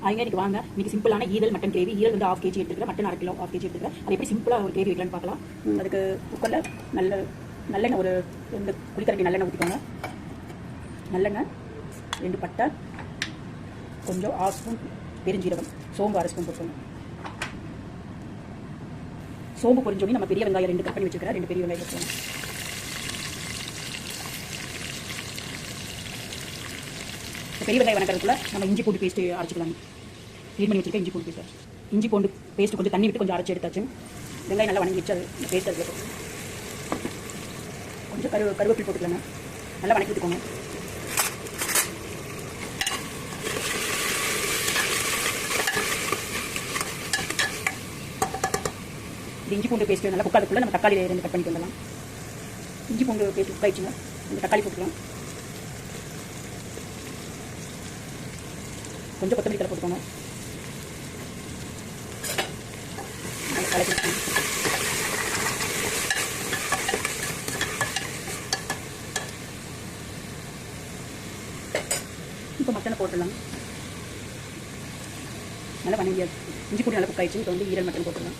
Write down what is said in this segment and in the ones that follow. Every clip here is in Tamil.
அவங்க இன்றைக்கி வாங்க. இன்றைக்கி சிம்பிளான ஈரல் மட்டன் கிரேவி. ஈரல் வந்து 1/2 kg எடுத்துக்கிறேன், மட்டன் 1/2 kg 1/2 kg எடுத்துக்கிறேன். அது எப்படி சிம்பிளாக ஒரு கிரேவி வைக்கலான்னு பார்க்கலாம். அதுக்கு குக்கரில் நல்லெண்ணெய் ஒரு 2 குழிக்கரண்டி நல்லெண்ணெய் ஊற்றிக்கோங்க. நல்லெண்ணெய், 2 பட்டை, கொஞ்சம் 1/2 ஸ்பூன் பெருஞ்சீரகம், சோம்பு 1/2 ஸ்பூன் போட்டுக்கோங்க. சோம்பு பொரிஞ்சோடனே நம்ம பெரிய வெங்காயம் 2 கட் பண்ணி வச்சுக்கிறேன். 2 பெரிய வெங்காயம் வச்சுக்கோங்க. பெரிய வெங்காயம் வணக்கிறதுக்குள்ள நம்ம இஞ்சி பூண்டு பேஸ்ட்டு அரைச்சிக்கலாம். க்ளீன் பண்ணி வச்சுருக்கேன் இஞ்சி பூண்டு பேஸ்ட். இஞ்சி பூண்டு பேஸ்ட்டு கொஞ்சம் தண்ணி விட்டு கொஞ்சம் அரைச்சி எடுத்தாச்சு. வெங்காயம் நல்லா வணங்கி வச்சு அது பேஸ்ட் அதில் கொஞ்சம் கருவேப்பிலை போட்டுக்கலாங்க. நல்லா வணக்கி விட்டுக்கோங்க. இது இஞ்சி பூண்டு பேஸ்ட்டு நல்லா குக்காதுக்குள்ளே நம்ம தக்காளி 2 கட் பண்ணிட்டு வந்துடலாம். இஞ்சி பூண்டு பேஸ்ட் குக்காயிடுச்சுங்க. இந்த தக்காளி போட்டுக்கலாம். கொஞ்சம் கொத்தமல்லி தலை போட்டுக்கோங்க. கலக்கி இப்போ மட்டனை போட்டுடலாம். நல்லா வணங்கியா இஞ்சி பூண்டு நல்லா குக்காயிடுச்சு. இப்போ வந்து ஈரல் மட்டன் போட்டுடலாம்.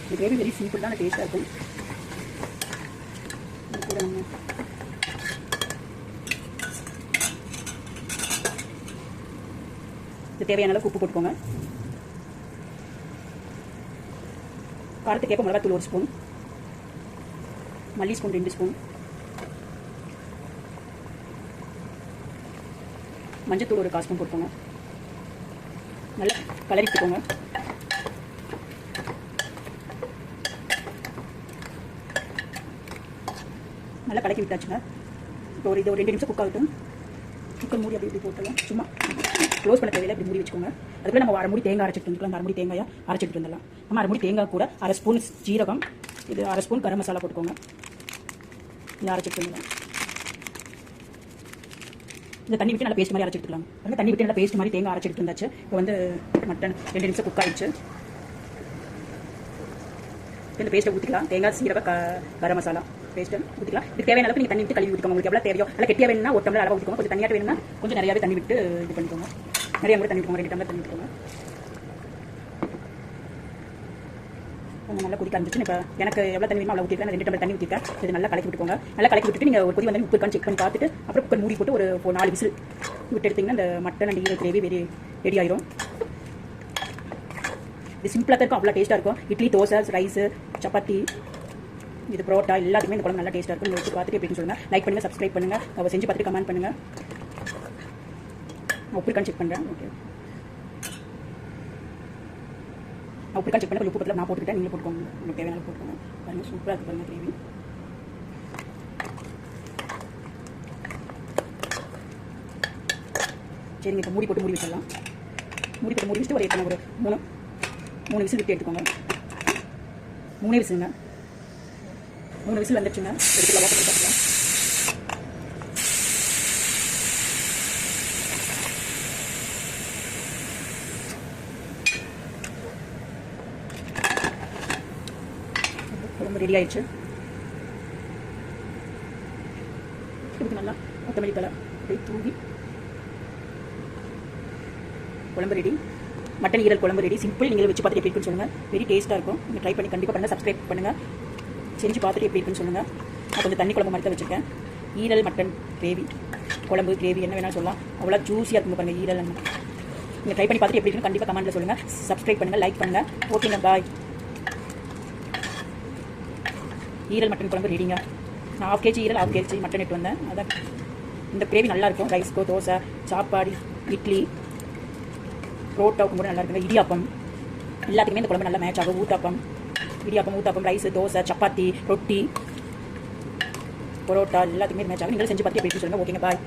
இந்த கிரேவி வெரி சிம்பிள் தான், டேஸ்ட்டாக இருக்கும். கூட நம்ம தேவையான அளவுக்கு உப்பு போட்டுக்கோங்க. காரத்துக்கு ஏற்ப மிளகாத்தூள் 1 ஸ்பூன், மல்லி ஸ்பூன் 2 ஸ்பூன், மஞ்சத்தூள் ஒரு 1/4 ஸ்பூன் போட்டுக்கோங்க. நல்லா கலரிட்டுக்கோங்க. நல்லா கலக்கி விட்டாச்சுங்க. இப்போ இது ஒரு 2 நிமிஷம் குக் ஆகட்டும். குக்கர் மூடி அப்படி போட்டுக்கலாம். சும்மா க்ளோஸ் பண்ண தேவையில்லை, இப்படி மூடி வச்சுக்கோங்க. அதுக்குள்ளே நம்ம 1/2 மூடி தேங்காய் அரைச்சிட்டு வந்துக்கலாம். 1/2 மூடி தேங்காயை அரைச்சிட்டு வந்துடலாம். நம்ம 1/2 மூடி தேங்காய் கூட 1/2 ஸ்பூன் ஜீரகம், இது 1/2 ஸ்பூன் கரம் மசாலா போட்டுக்கோங்க. இதை அரைச்சிட்டு வந்துடலாம். இந்த தண்ணி விட்டு நல்லா பேஸ்ட் மாதிரி அரைச்சிட்டுக்கலாம். வந்து தண்ணி விட்டு நல்லா பேஸ்ட் மாதிரி தேங்காய் அரைச்சிட்டு இருந்தாச்சு. இப்போ வந்து மட்டன் 2 நிமிஷம் குக் ஆகிடுச்சு. இந்த பேஸ்ட்டை ஊற்றிக்கலாம். தேங்காய், சீரகம், கரம் மசாலா பேஸ்ட்டு ஊற்றிக்கலாம். இதுக்கு தேவையான அளவுக்கு நீங்கள் தண்ணி விட்டு கழுவி ஊற்றிக்கோங்க. உங்களுக்கு எவ்வளோ தேவையோ நல்லா கெட்டியாக வேணும்னா 1 டம்ளர் அளவு ஊற்றிக்கோங்க. கொஞ்சம் தனியாக வேணும்னா கொஞ்சம் நிறையாவே தண்ணி விட்டு இது பண்ணிக்கோங்க. நிறைய கூட தண்ணி விட்டுக்கோங்க. 2 டம்ளர் தண்ணி விட்டுக்கோங்க. கொஞ்சம் நல்லா கொதிக்க ஆரம்பிச்சு. இப்போ எனக்கு எவ்வளோ தண்ணி வேணுமோ அவ்வளோ ஊற்றிருக்கேன். 2 டம்ளர் தண்ணி ஊற்றிருக்கேன். இது நல்லா கலக்கி விட்டுக்கோங்க. நல்லா கலக்கி விட்டுட்டு நீங்கள் ஒரு கொதி வந்து உப்பு இருக்கான்னு செக் பண்ணி பார்த்துட்டு அப்புறம் குக்கர் மூடி போட்டு ஒரு 4 விசில் விட்டு எடுத்திங்கன்னா அந்த மட்டன் அண்ட் ஈரல் கிரேவி ரெடி ஆயிரும். இது சிம்பிளாக தான் இருக்கும், அவ்வளோ டேஸ்ட்டாக இருக்கும். இட்லி, தோசை, ரைஸு, சப்பாத்தி, இது புரோட்டா எல்லாத்துக்குமே இந்த குழம்பு நல்லா டேஸ்ட்டாக இருக்கும். நீங்கள் வச்சு பார்த்துட்டு எப்படின்னு சொல்லுங்கள். லைக் பண்ணுங்கள், சப்ஸ்கிரைப் பண்ணுங்கள். அவள் செஞ்சு பார்த்துட்டு கமெண்ட் பண்ணுங்கள். நான் உப்பு இருக்கான்னு செக் பண்ணுறேன். ஓகே, நான் உப்பு இருக்கான்னு செக் பண்ண கொஞ்சம் உப்பு பத்தில் நான் போட்டுக்கிட்டேன். நீங்களும் போட்டுக்கோங்க. உங்களுக்கு தேவையான போட்டுக்கோங்க. பாருங்கள், சூப்பராக இருக்குது பாருங்கள் கிரேவி. சரிங்க, இப்போ மூடி போட்டு மூடி வச்சிடலாம். மூடி போட்டு மூடி வச்சுட்டு ஒரு எத்தனை ஒரு 3 விசில் விட்டு எடுத்துக்கோங்க. 3 விசிலுங்க. 3 விசில் வந்துடுச்சுங்க. எடுத்துக்கலாம். வாட்டர் பார்த்துக்கலாம். குழம்பு ரெடி ஆயிடுச்சு. இதுக்கு நல்லா கொத்தமல்லி தலை அப்படியே தூவி குழம்பு ரெடி. மட்டன் ஈரல் குழம்பு ரெடி. சிம்பிள். நீங்கள் வச்சு பார்த்துட்டு எப்படி இருக்குன்னு சொல்லுங்கள். வெரி டேஸ்ட்டாக இருக்கும். நீங்கள் ட்ரை பண்ணி கண்டிப்பாக பண்ணுங்கள். சப்ஸ்கிரைப் பண்ணுங்கள். செஞ்சு பார்த்துட்டு எப்படி இருக்குன்னு சொல்லுங்கள். நான் கொஞ்சம் தண்ணி குழம்பு மாதிரி தான் வச்சுருக்கேன். ஈரல் மட்டன் கிரேவி, குழம்பு கிரேவி என்ன வேணாலும் சொல்லலாம். அவ்வளோ ஜூஸியாக இருக்கும் பாருங்கள் ஈரல். நீங்கள் ட்ரை பண்ணி பார்த்துட்டு எப்படி இருக்குன்னு கண்டிப்பாக கமெண்ட்டில் சொல்லுங்கள். சப்ஸ்கிரைப் பண்ணுங்கள், லைக் பண்ணுங்கள். ஓகேங்க, பாய். ஈரல் மட்டன் குழம்பு ரெடிங்க. நான் 1/2 kg ஈரல் 1/2 kg மட்டன் எடுத்து வந்தேன். அதான் இந்த கிரேவி நல்லாயிருக்கும். ரைஸ்க்கோ, தோசை, சாப்பாடு, இட்லி, புரோட்டாவுக்கும் கூட நல்லா இருக்குங்க. இடியாப்பம் எல்லாத்துக்குமே இந்த குழம்பு நல்லா மேட்ச் ஆகும். ஊத்தாப்பம், இடியாப்பம், ஊத்தாப்பம், ரைஸ், தோசை, சப்பாத்தி, ரொட்டி, பரோட்டா எல்லாத்துக்குமே மேட்ச் ஆகும். நீங்களும் செஞ்சு பார்த்து எப்படி சொல்லுங்கள். ஓகேங்க, பாய்.